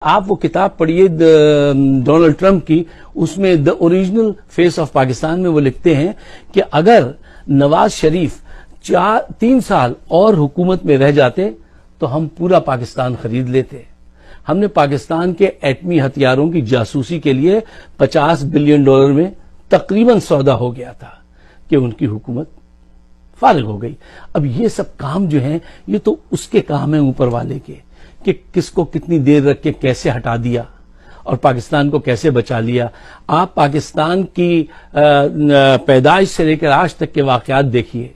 آپ وہ کتاب پڑھیے ڈونلڈ ٹرمپ کی، اس میں the original face of Pakistan میں وہ لکھتے ہیں کہ اگر نواز شریف 3 سال اور حکومت میں رہ جاتے تو ہم پورا پاکستان خرید لیتے۔ ہم نے پاکستان کے ایٹمی ہتھیاروں کی جاسوسی کے لیے $50 بلین میں تقریباً سودا ہو گیا تھا کہ ان کی حکومت فارغ ہو گئی۔ اب یہ سب کام جو ہیں یہ تو اس کے کام ہیں اوپر والے کے، کہ کس کو کتنی دیر رکھ کے کیسے ہٹا دیا اور پاکستان کو کیسے بچا لیا۔ آپ پاکستان کی پیدائش سے لے کر آج تک کے واقعات دیکھیے،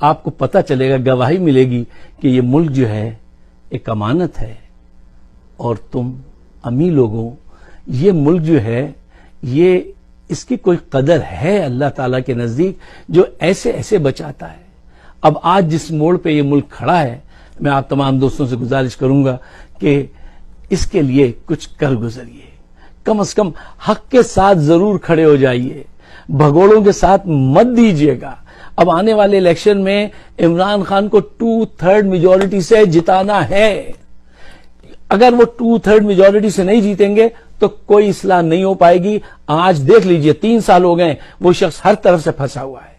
آپ کو پتہ چلے گا، گواہی ملے گی کہ یہ ملک جو ہے ایک امانت ہے، اور تم امی لوگوں، یہ ملک جو ہے یہ اس کی کوئی قدر ہے اللہ تعالیٰ کے نزدیک جو ایسے ایسے بچاتا ہے۔ اب آج جس موڑ پہ یہ ملک کھڑا ہے، میں آپ تمام دوستوں سے گزارش کروں گا کہ اس کے لیے کچھ کر گزریے، کم از کم حق کے ساتھ ضرور کھڑے ہو جائیے، بھگوڑوں کے ساتھ مت دیجیے گا۔ اب آنے والے الیکشن میں عمران خان کو 2/3 میجورٹی سے جتانا ہے۔ اگر وہ 2/3 میجورٹی سے نہیں جیتیں گے تو کوئی اصلاح نہیں ہو پائے گی۔ آج دیکھ لیجئے 3 سال ہو گئے، وہ شخص ہر طرف سے پھنسا ہوا ہے،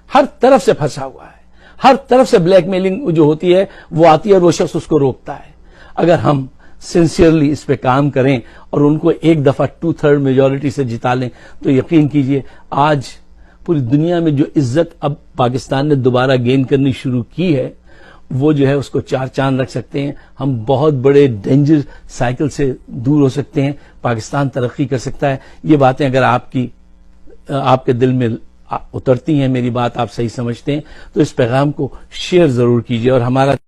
ہر طرف سے پھنسا ہوا ہے، ہر طرف سے بلیک میلنگ جو ہوتی ہے وہ آتی ہے اور وہ شخص اس کو روکتا ہے۔ اگر ہم سنسیئرلی اس پہ کام کریں اور ان کو ایک دفعہ 2/3 میجورٹی سے جتا لیں تو یقین کیجئے آج پوری دنیا میں جو عزت اب پاکستان نے دوبارہ گین کرنی شروع کی ہے، وہ جو ہے اس کو 4 چاند رکھ سکتے ہیں۔ ہم بہت بڑے ڈینجر سائیکل سے دور ہو سکتے ہیں، پاکستان ترقی کر سکتا ہے۔ یہ باتیں اگر آپ کے دل میں اترتی ہیں، میری بات آپ صحیح سمجھتے ہیں، تو اس پیغام کو شیئر ضرور کیجئے اور ہمارا